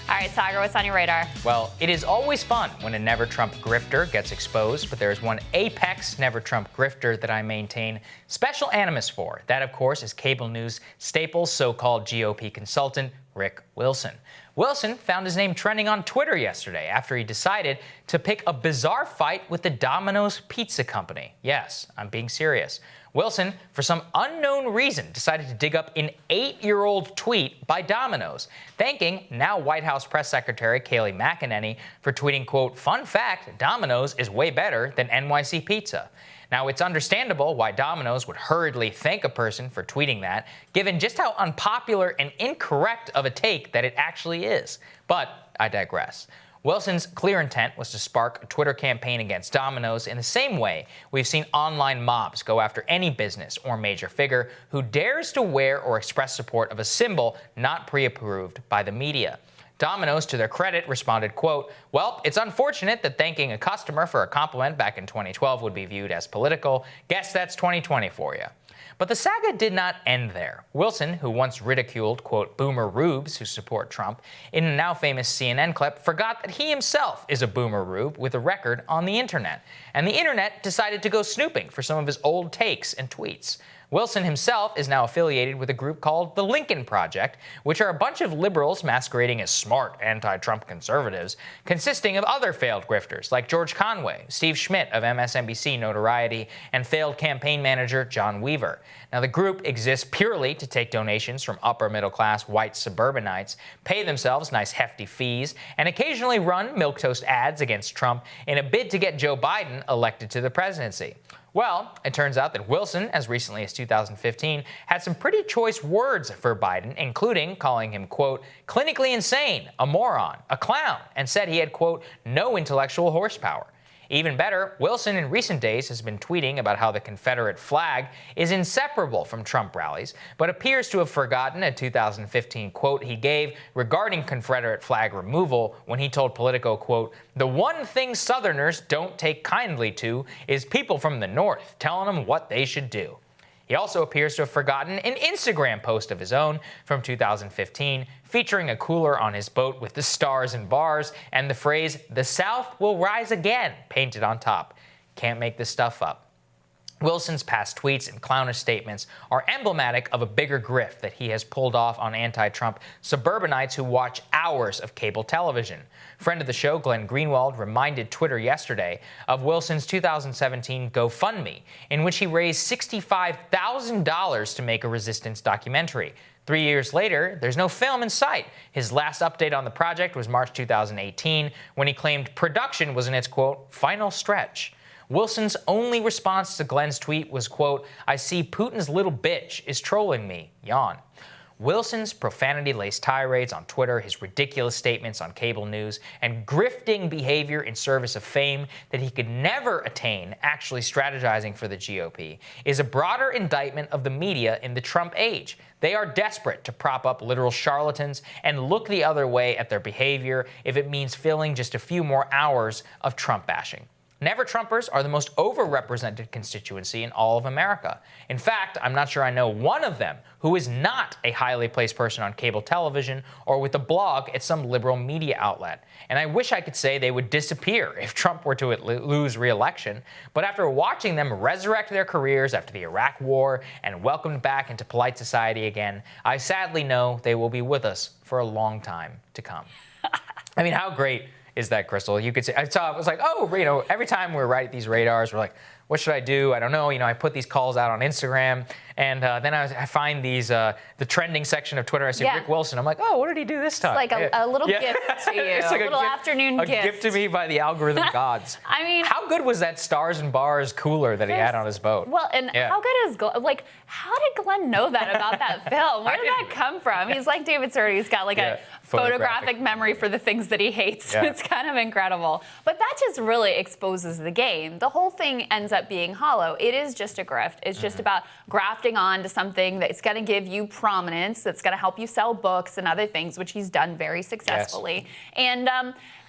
All right, Saagar, what's on your radar? Well, it is always fun when a Never Trump grifter gets exposed, but there is one apex Never Trump grifter that I maintain special animus for. That, of course, is cable news staples so-called GOP consultant Rick Wilson. Wilson found his name trending on Twitter yesterday after he decided to pick a bizarre fight with the Dominos Pizza company. Yes, I'm being serious. Wilson, for some unknown reason, decided to dig up an 8-year-old tweet by Domino's, thanking now White House Press Secretary Kayleigh McEnany for tweeting, quote, "Fun fact, Domino's is way better than NYC Pizza." Now, it's understandable why Domino's would hurriedly thank a person for tweeting that, given just how unpopular and incorrect of a take that it actually is. But I digress. Wilson's clear intent was to spark a Twitter campaign against Domino's in the same way we've seen online mobs go after any business or major figure who dares to wear or express support of a symbol not pre-approved by the media. Domino's, to their credit, responded, quote, "Well, it's unfortunate that thanking a customer for a compliment back in 2012 would be viewed as political. Guess that's 2020 for you." But the saga did not end there. Wilson, who once ridiculed, quote, boomer rubes who support Trump, in a now famous CNN clip, forgot that he himself is a boomer rube with a record on the internet. And the internet decided to go snooping for some of his old takes and tweets. Wilson himself is now affiliated with a group called the Lincoln Project, which are a bunch of liberals masquerading as smart anti-Trump conservatives, consisting of other failed grifters like George Conway, Steve Schmidt of MSNBC notoriety, and failed campaign manager John Weaver. Now, the group exists purely to take donations from upper-middle-class white suburbanites, pay themselves nice hefty fees, and occasionally run milquetoast ads against Trump in a bid to get Joe Biden elected to the presidency. Well, it turns out that Wilson, as recently as 2015, had some pretty choice words for Biden, including calling him, quote, clinically insane, a moron, a clown, and said he had, quote, no intellectual horsepower. Even better, Wilson in recent days has been tweeting about how the Confederate flag is inseparable from Trump rallies, but appears to have forgotten a 2015 quote he gave regarding Confederate flag removal when he told Politico, quote, "The one thing Southerners don't take kindly to is people from the North telling them what they should do." He also appears to have forgotten an Instagram post of his own from 2015 featuring a cooler on his boat with the stars and bars and the phrase, "The South will rise again," painted on top. Can't make this stuff up. Wilson's past tweets and clownish statements are emblematic of a bigger grift that he has pulled off on anti-Trump suburbanites who watch hours of cable television. Friend of the show, Glenn Greenwald, reminded Twitter yesterday of Wilson's 2017 GoFundMe, in which he raised $65,000 to make a resistance documentary. 3 years later, there's no film in sight. His last update on the project was March 2018, when he claimed production was in its, quote, final stretch. Wilson's only response to Glenn's tweet was, quote, "I see Putin's little bitch is trolling me, yawn." Wilson's profanity-laced tirades on Twitter, his ridiculous statements on cable news, and grifting behavior in service of fame that he could never attain actually strategizing for the GOP is a broader indictment of the media in the Trump age. They are desperate to prop up literal charlatans and look the other way at their behavior if it means filling just a few more hours of Trump bashing. Never-Trumpers are the most overrepresented constituency in all of America. In fact, I'm not sure I know one of them who is not a highly placed person on cable television or with a blog at some liberal media outlet. And I wish I could say they would disappear if Trump were to lose re-election. But after watching them resurrect their careers after the Iraq War and welcomed back into polite society again, I sadly know they will be with us for a long time to come. I mean, how great is that, Crystal? You could say, I was like, oh, every time we write these radars, we're like, what should I do? I don't know. I put these calls out on Instagram, and then I find these, the trending section of Twitter. I see Rick Wilson. I'm like, oh, what did he do this time? It's like a little gift to you, it's like a little afternoon gift. A gift to me by the algorithm gods. I mean, how good was that stars and bars cooler that he had on his boat? Well, and how good is Glenn? How did Glenn know that about that film? Where did that come from? He's like David Stern. He's got like a photographic memory for the things that he hates. Yeah. It's kind of incredible. But that just really exposes the game. The whole thing ends up being hollow. It is just a grift. It's just about grafting on to something that's going to give you prominence, that's going to help you sell books and other things, which he's done very successfully. Yes.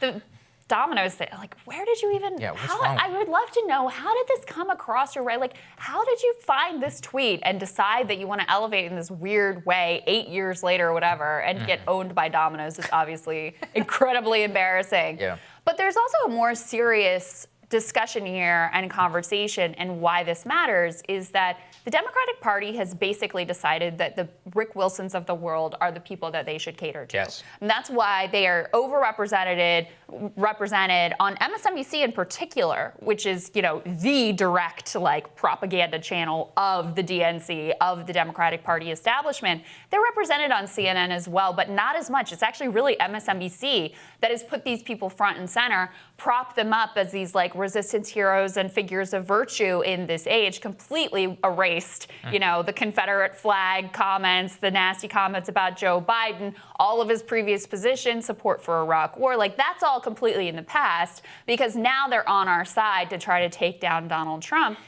And Domino's thing, like, where did you even, I would love to know, how did this come across your right? Like, how did you find this tweet and decide that you want to elevate in this weird way 8 years later or whatever and get owned by Domino's? It's obviously incredibly embarrassing. Yeah. But there's also a more serious discussion here and conversation, and why this matters is that the Democratic Party has basically decided that the Rick Wilsons of the world are the people that they should cater to. Yes. And that's why they are represented on MSNBC in particular, which is, the direct propaganda channel of the DNC, of the Democratic Party establishment. They're represented on CNN as well, but not as much. It's actually really MSNBC that has put these people front and center, propped them up as these resistance heroes and figures of virtue in this age, completely erased, the Confederate flag comments, the nasty comments about Joe Biden, all of his previous positions, support for Iraq war. That's all completely in the past, because now they're on our side to try to take down Donald Trump.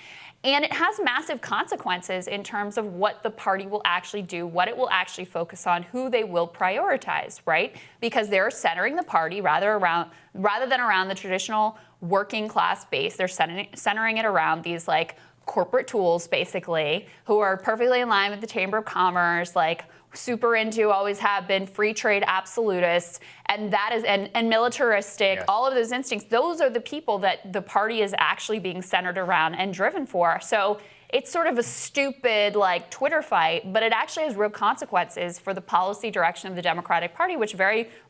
And it has massive consequences in terms of what the party will actually do, what it will actually focus on, who they will prioritize, right? Because they're centering the party rather than around the traditional working class base. They're centering it around these corporate tools, basically, who are perfectly in line with the Chamber of Commerce, super into, always have been, free trade absolutists, and that is and militaristic, yes. All of those instincts. Those are the people that the party is actually being centered around and driven for. So it's sort of a stupid Twitter fight, but it actually has real consequences for the policy direction of the Democratic Party, which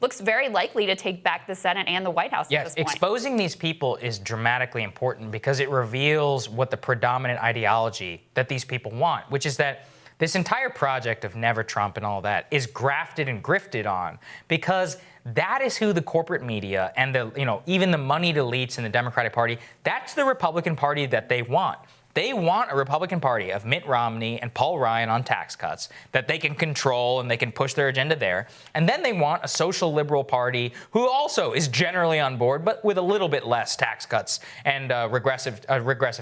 looks very likely to take back the Senate and the White House at this point. Yes, exposing these people is dramatically important because it reveals what the predominant ideology that these people want, which is that this entire project of Never Trump and all that is grafted and grifted on, because that is who the corporate media and even the moneyed elites in the Democratic Party, that's the Republican Party that they want. They want a Republican Party of Mitt Romney and Paul Ryan on tax cuts that they can control and they can push their agenda there. And then they want a social liberal party who also is generally on board, but with a little bit less tax cuts and regressive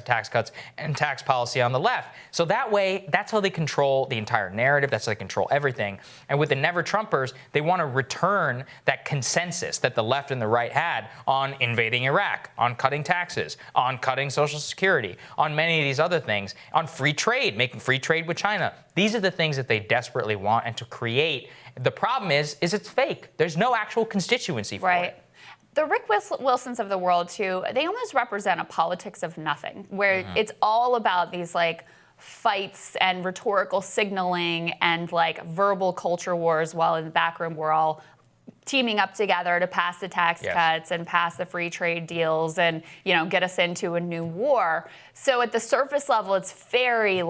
tax cuts and tax policy on the left. So that way, that's how they control the entire narrative. That's how they control everything. And with the Never Trumpers, they want to return that consensus that the left and the right had on invading Iraq, on cutting taxes, on cutting Social Security, on many of these other things, on free trade, making free trade with China. These are the things that they desperately want and to create. The problem is it's fake. There's no actual constituency for it. The Rick Wilsons of the world, too, they almost represent a politics of nothing, where it's all about these fights and rhetorical signaling and verbal culture wars, while in the back room we're all teaming up together to pass the tax cuts and pass the free trade deals and, get us into a new war. So at the surface level, it's very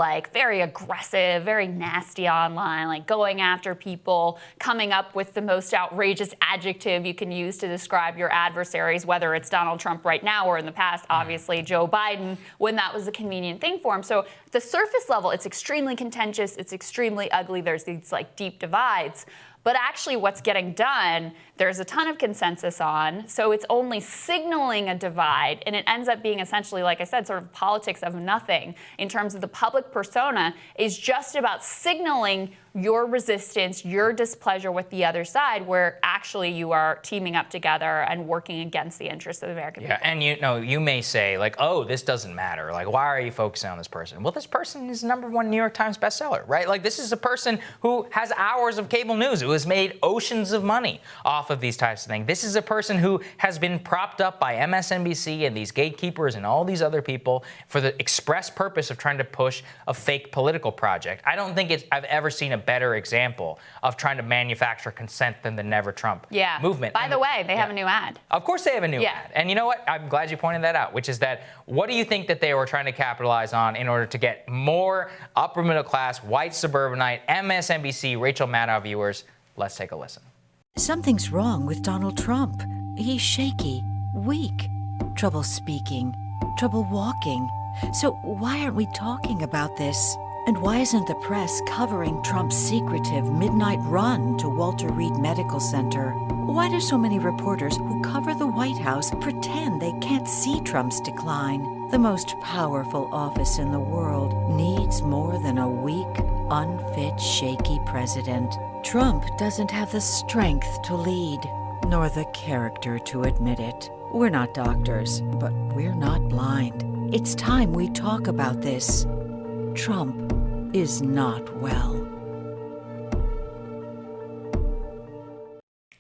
aggressive, very nasty online, going after people, coming up with the most outrageous adjective you can use to describe your adversaries, whether it's Donald Trump right now or in the past, obviously Joe Biden, when that was a convenient thing for him. So at the surface level, it's extremely contentious, it's extremely ugly, there's these deep divides. But actually what's getting done, there's a ton of consensus on, so it's only signaling a divide, and it ends up being essentially, like I said, sort of politics of nothing in terms of the public persona is just about signaling your resistance, your displeasure with the other side, where actually you are teaming up together and working against the interests of the American people. And you may say, oh, this doesn't matter. Why are you focusing on this person? Well, this person is #1 New York Times bestseller, right? This is a person who has hours of cable news, who has made oceans of money off of these types of things. This is a person who has been propped up by MSNBC and these gatekeepers and all these other people for the express purpose of trying to push a fake political project. I don't think I've ever seen a better example of trying to manufacture consent than the Never Trump movement. By the way, they have a new ad. Of course they have a new ad. And you know what? I'm glad you pointed that out, which is that what do you think that they were trying to capitalize on in order to get more upper middle class, white suburbanite, MSNBC, Rachel Maddow viewers? Let's take a listen. Something's wrong with Donald Trump. He's shaky, weak, trouble speaking, trouble walking. So why aren't we talking about this? And why isn't the press covering Trump's secretive midnight run to Walter Reed Medical Center? Why do so many reporters who cover the White House pretend they can't see Trump's decline? The most powerful office in the world needs more than a weak, unfit, shaky president. Trump doesn't have the strength to lead, nor the character to admit it. We're not doctors, but we're not blind. It's time we talk about this. Trump is not well.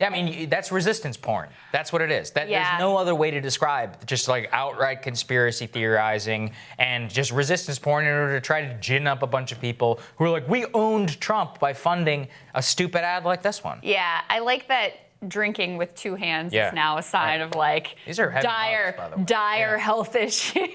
Yeah, I mean, that's resistance porn. That's what it is. Yeah. There's no other way to describe just like outright conspiracy theorizing and just resistance porn in order to try to gin up a bunch of people who are like, we owned Trump by funding a stupid ad like this one. Yeah, I like that drinking with two hands is now a sign of like These are heavy dire, mugs, by the way. dire health issues.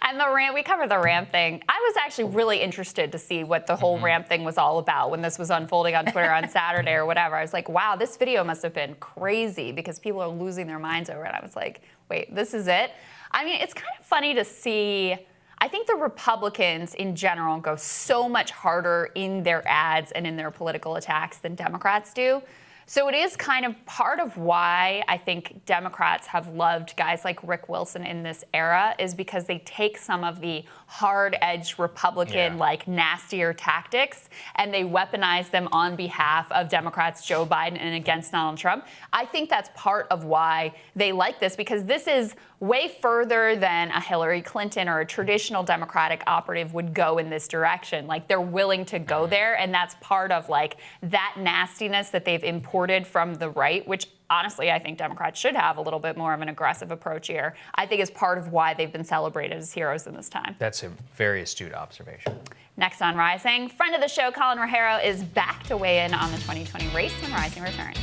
And the rant, we covered the rant thing. I was actually really interested to see what the whole rant thing was all about when this was unfolding on Twitter on Saturday or whatever. I was like, wow, this video must have been crazy because people are losing their minds over it. I was like, wait, this is it? I mean, it's kind of funny to see. I think the Republicans in general go so much harder in their ads and in their political attacks than Democrats do. So it is kind of part of why I think Democrats have loved guys like Rick Wilson in this era is because they take some of the hard-edged Republican, like nastier tactics, and they weaponize them on behalf of Democrats Joe Biden and against Donald Trump. I think that's part of why they like this, because this is way further than a Hillary Clinton or a traditional Democratic operative would go in this direction. Like, they're willing to go there, and that's part of like that nastiness that they've imported from the right, which honestly, I think Democrats should have a little bit more of an aggressive approach here. I think is part of why they've been celebrated as heroes in this time. That's a very astute observation. Next on Rising, friend of the show, Colin Rogero, is back to weigh in on the 2020 race when Rising returns.